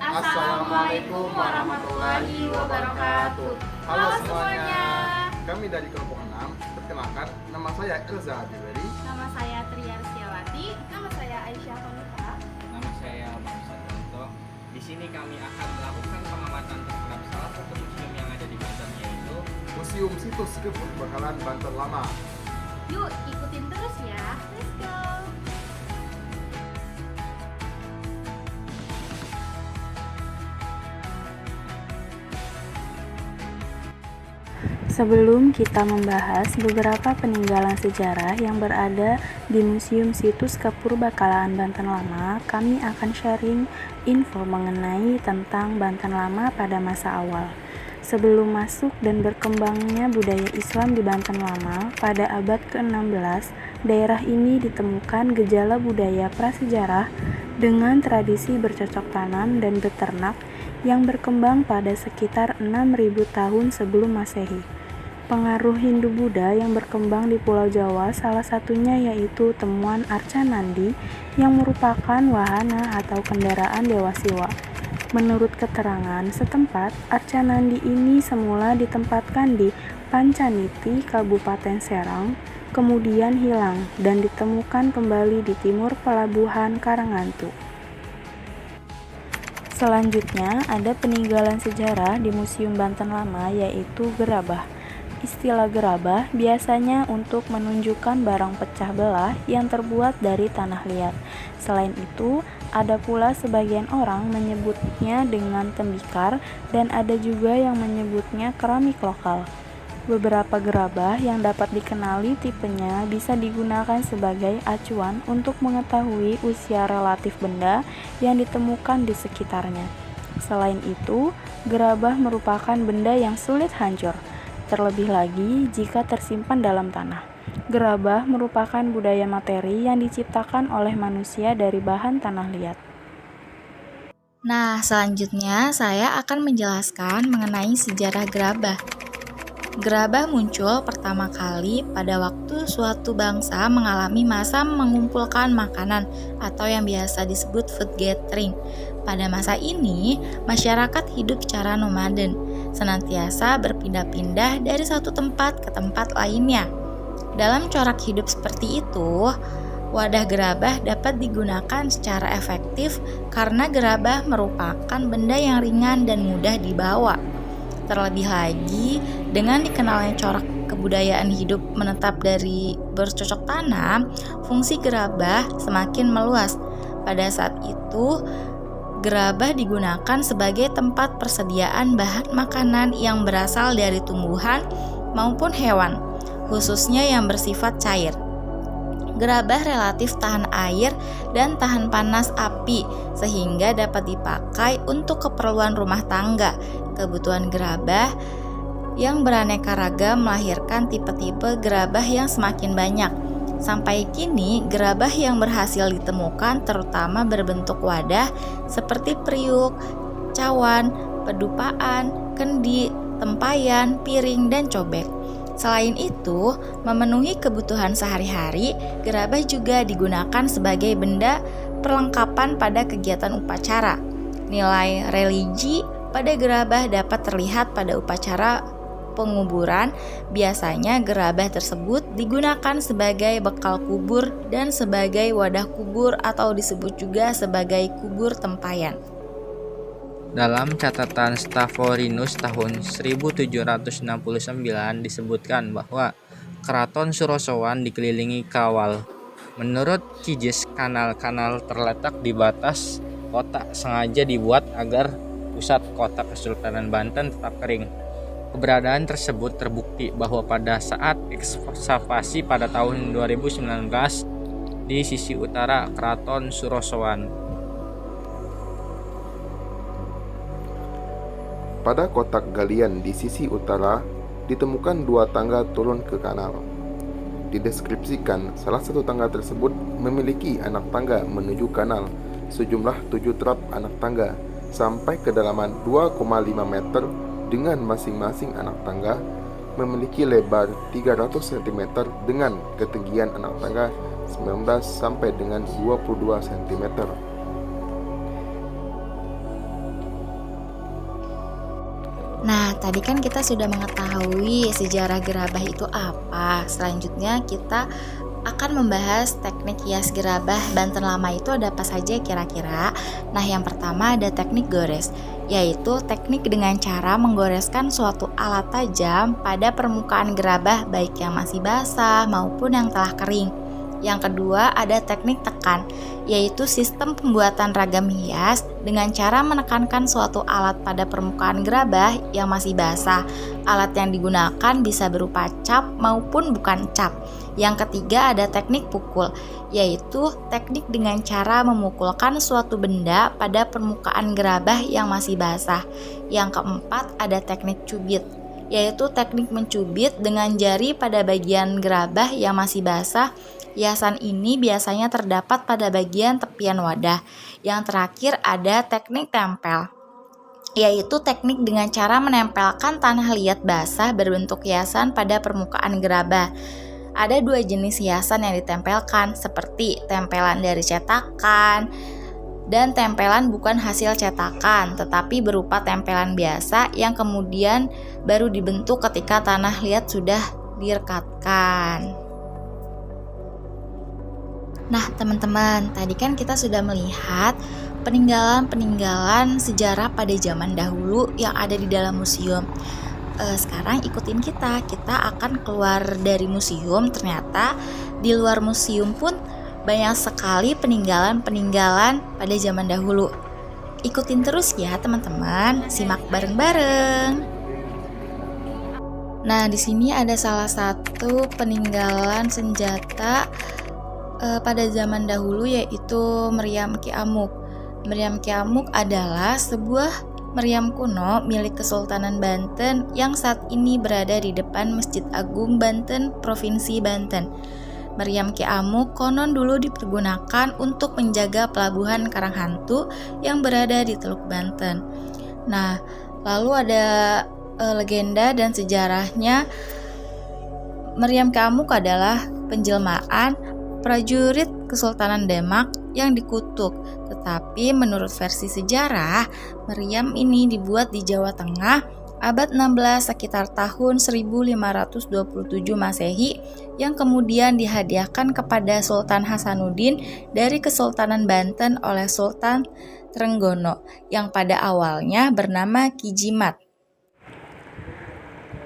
Assalamualaikum warahmatullahi wabarakatuh. Halo semuanya. Kami dari kelompok 6. Perkenalkan, nama saya Elza Habiberi. Nama saya Tria Rizkyawati. Nama saya Aisyah Konita. Nama saya Bangsa Contoh. Di sini kami akan melakukan pengamatan terhadap salah satu museum yang ada di Banten, yaitu Museum Situs Kepurbakalan Banten Lama. Yuk ikutin terus ya. Let's go. Sebelum kita membahas beberapa peninggalan sejarah yang berada di Museum Situs Kepurbakalaan Banten Lama, kami akan sharing info mengenai tentang Banten Lama pada masa awal. Sebelum masuk dan berkembangnya budaya Islam di Banten Lama, pada abad ke-16, daerah ini ditemukan gejala budaya prasejarah dengan tradisi bercocok tanam dan beternak yang berkembang pada sekitar 6.000 tahun sebelum Masehi. Pengaruh Hindu-Buddha yang berkembang di Pulau Jawa salah satunya yaitu temuan arca nandi yang merupakan wahana atau kendaraan Dewa Siwa. Menurut keterangan setempat, arca nandi ini semula ditempatkan di Pancaniti, Kabupaten Serang, kemudian hilang dan ditemukan kembali di timur pelabuhan Karangantu. Selanjutnya, ada peninggalan sejarah di Museum Banten Lama yaitu gerabah. Istilah gerabah biasanya untuk menunjukkan barang pecah belah yang terbuat dari tanah liat. Selain itu, ada pula sebagian orang menyebutnya dengan tembikar dan ada juga yang menyebutnya keramik lokal. Beberapa gerabah yang dapat dikenali tipenya bisa digunakan sebagai acuan untuk mengetahui usia relatif benda yang ditemukan di sekitarnya. Selain itu, gerabah merupakan benda yang sulit hancur, terlebih lagi jika tersimpan dalam tanah. Gerabah merupakan budaya materi yang diciptakan oleh manusia dari bahan tanah liat. Nah, selanjutnya saya akan menjelaskan mengenai sejarah gerabah. Gerabah muncul pertama kali pada waktu suatu bangsa mengalami masa mengumpulkan makanan atau yang biasa disebut food gathering. Pada masa ini, masyarakat hidup secara nomaden, senantiasa berpindah-pindah dari satu tempat ke tempat lainnya. Dalam corak hidup seperti itu, wadah gerabah dapat digunakan secara efektif karena gerabah merupakan benda yang ringan dan mudah dibawa. Terlebih lagi, dengan dikenalnya corak kebudayaan hidup menetap dari bercocok tanam, fungsi gerabah semakin meluas. Pada saat itu, gerabah digunakan sebagai tempat persediaan bahan makanan yang berasal dari tumbuhan maupun hewan, khususnya yang bersifat cair. Gerabah relatif tahan air dan tahan panas api sehingga dapat dipakai untuk keperluan rumah tangga. Kebutuhan gerabah yang beraneka ragam melahirkan tipe-tipe gerabah yang semakin banyak. Sampai kini, gerabah yang berhasil ditemukan terutama berbentuk wadah seperti periuk, cawan, pedupaan, kendi, tempayan, piring, dan cobek. Selain itu, memenuhi kebutuhan sehari-hari, gerabah juga digunakan sebagai benda perlengkapan pada kegiatan upacara. Nilai religi pada gerabah dapat terlihat pada upacara penguburan. Biasanya gerabah tersebut digunakan sebagai bekal kubur dan sebagai wadah kubur atau disebut juga sebagai kubur tempayan. dalam catatan Stavorinus tahun 1769 disebutkan bahwa Keraton Surosowan dikelilingi kawal. Menurut Cijes, kanal-kanal terletak di batas kota sengaja dibuat agar pusat kota Kesultanan Banten tetap kering. Keberadaan tersebut terbukti bahwa pada saat ekskavasi pada tahun 2019 di sisi utara Keraton Surosowan. Pada kotak galian di sisi utara ditemukan 2 tangga turun ke kanal. Dideskripsikan salah satu tangga tersebut memiliki anak tangga menuju kanal sejumlah 7 trap anak tangga sampai kedalaman 2,5 meter dengan masing-masing anak tangga memiliki lebar 300 cm dengan ketinggian anak tangga 19 sampai dengan 22 cm. tadi kan kita sudah mengetahui sejarah gerabah itu apa. Selanjutnya kita akan membahas teknik hias gerabah Banten lama itu ada apa saja kira-kira. Nah, yang pertama ada teknik gores, yaitu teknik dengan cara menggoreskan suatu alat tajam pada permukaan gerabah baik yang masih basah maupun yang telah kering. Yang kedua ada teknik tekan, yaitu sistem pembuatan ragam hias dengan cara menekankan suatu alat pada permukaan gerabah yang masih basah. Alat yang digunakan bisa berupa cap maupun bukan cap. Yang ketiga ada teknik pukul, yaitu teknik dengan cara memukulkan suatu benda pada permukaan gerabah yang masih basah. Yang keempat ada teknik cubit, yaitu teknik mencubit dengan jari pada bagian gerabah yang masih basah. Hiasan ini biasanya terdapat pada bagian tepian wadah. Yang terakhir ada teknik tempel, yaitu teknik dengan cara menempelkan tanah liat basah berbentuk hiasan pada permukaan gerabah. Ada dua jenis hiasan yang ditempelkan, seperti tempelan dari cetakan dan tempelan bukan hasil cetakan, tetapi berupa tempelan biasa yang kemudian baru dibentuk ketika tanah liat sudah direkatkan. Nah, teman-teman, tadi kan kita sudah melihat peninggalan-peninggalan sejarah pada zaman dahulu yang ada di dalam museum. Sekarang ikutin kita akan keluar dari museum. Ternyata di luar museum pun banyak sekali peninggalan-peninggalan pada zaman dahulu. Ikutin terus ya teman-teman, simak bareng-bareng. Nah, di sini ada salah satu peninggalan senjata pada zaman dahulu, yaitu meriam Ki Amuk. Meriam Ki Amuk adalah sebuah meriam kuno milik Kesultanan Banten yang saat ini berada di depan Masjid Agung Banten, Provinsi Banten. Meriam Ki Amuk konon dulu dipergunakan untuk menjaga pelabuhan Karanghantu yang berada di Teluk Banten. Nah, lalu ada legenda dan sejarahnya. Meriam Ki Amuk adalah penjelmaan prajurit Kesultanan Demak yang dikutuk. Tetapi menurut versi sejarah, meriam ini dibuat di Jawa Tengah abad 16 sekitar tahun 1527 Masehi yang kemudian dihadiahkan kepada Sultan Hasanuddin dari Kesultanan Banten oleh Sultan Trenggono yang pada awalnya bernama Ki Jimat.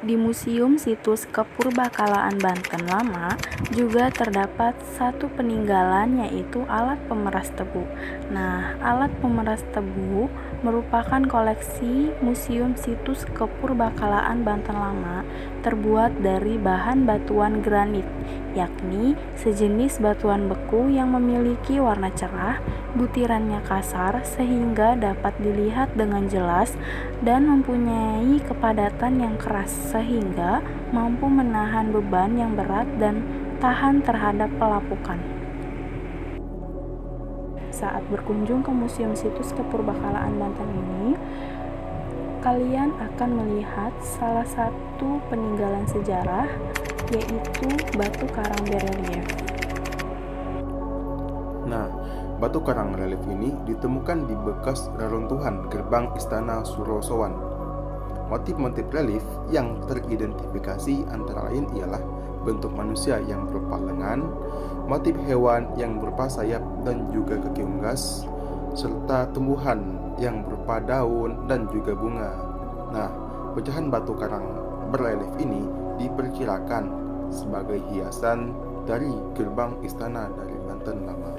Di Museum Situs Kepurbakalaan Banten Lama juga terdapat satu peninggalan, yaitu alat pemeras tebu. Nah, alat pemeras tebu merupakan koleksi Museum Situs Kepurbakalaan Banten Lama terbuat dari bahan batuan granit, yakni sejenis batuan beku yang memiliki warna cerah, butirannya kasar sehingga dapat dilihat dengan jelas dan mempunyai kepadatan yang keras sehingga mampu menahan beban yang berat dan tahan terhadap pelapukan. Saat berkunjung ke Museum Situs Kepurbakalaan Banten ini, kalian akan melihat salah satu peninggalan sejarah, yaitu batu karang berelief. Nah, batu karang relief ini ditemukan di bekas reruntuhan gerbang Istana Surosowan. Motif-motif relief yang teridentifikasi antara lain ialah bentuk manusia yang berupa lengan, motif hewan yang berupa sayap dan juga kaki unggas, serta tumbuhan yang berupa daun dan juga bunga. Nah, pecahan batu karang berelief ini diperkirakan sebagai hiasan dari gerbang istana dari Banten Lama.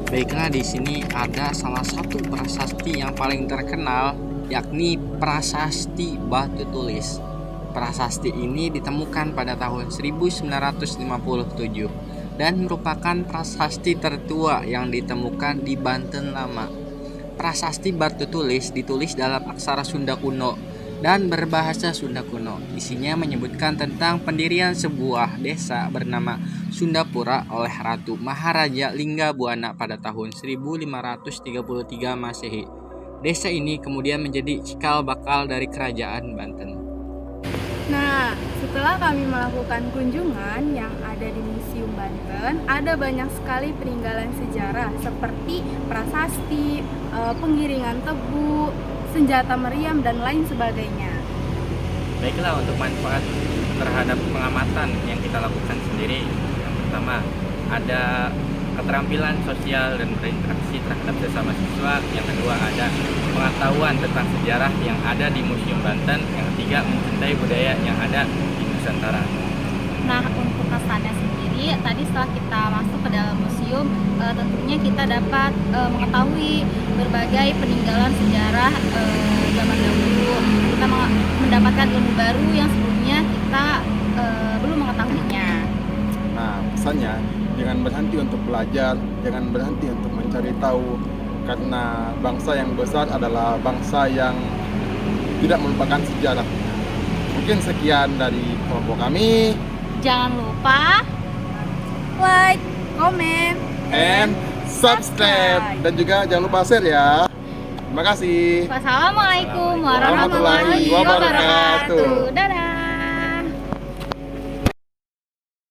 Baiklah, di sini ada salah satu prasasti yang paling terkenal, yakni Prasasti Batu Tulis. Prasasti ini ditemukan pada tahun 1957 dan merupakan prasasti tertua yang ditemukan di Banten Lama. Prasasti Batu Tulis ditulis dalam aksara Sunda kuno dan berbahasa Sunda kuno. Isinya menyebutkan tentang pendirian sebuah desa bernama Sundapura oleh Ratu Maharaja Linggabuana pada tahun 1533 Masehi. Desa ini kemudian menjadi cikal bakal dari kerajaan Banten. Nah, setelah kami melakukan kunjungan yang ada di Museum Banten, ada banyak sekali peninggalan sejarah seperti prasasti, pengiringan tebu, senjata meriam, dan lain sebagainya. Baiklah, untuk manfaat terhadap pengamatan yang kita lakukan sendiri, yang pertama ada keterampilan sosial dan berinteraksi terhadap sesama siswa. Yang kedua ada pengetahuan tentang sejarah yang ada di Museum Banten. Yang ketiga mencintai budaya yang ada di Nusantara. Nah, untuk kesannya sendiri, tadi setelah kita masuk ke dalam museum, tentunya kita dapat mengetahui berbagai peninggalan sejarah zaman dahulu. Kita mendapatkan ilmu baru yang sebelumnya kita belum mengetahuinya. Nah, pesannya jangan berhenti untuk belajar, jangan berhenti untuk mencari tahu, karena bangsa yang besar adalah bangsa yang tidak melupakan sejarah. Mungkin sekian dari kelompok kami. Jangan lupa Like, comment, And subscribe. Dan juga jangan lupa share ya. Terima kasih. wassalamualaikum warahmatullahi warahmatullahi wabarakatuh. wabarakatuh. Dadah.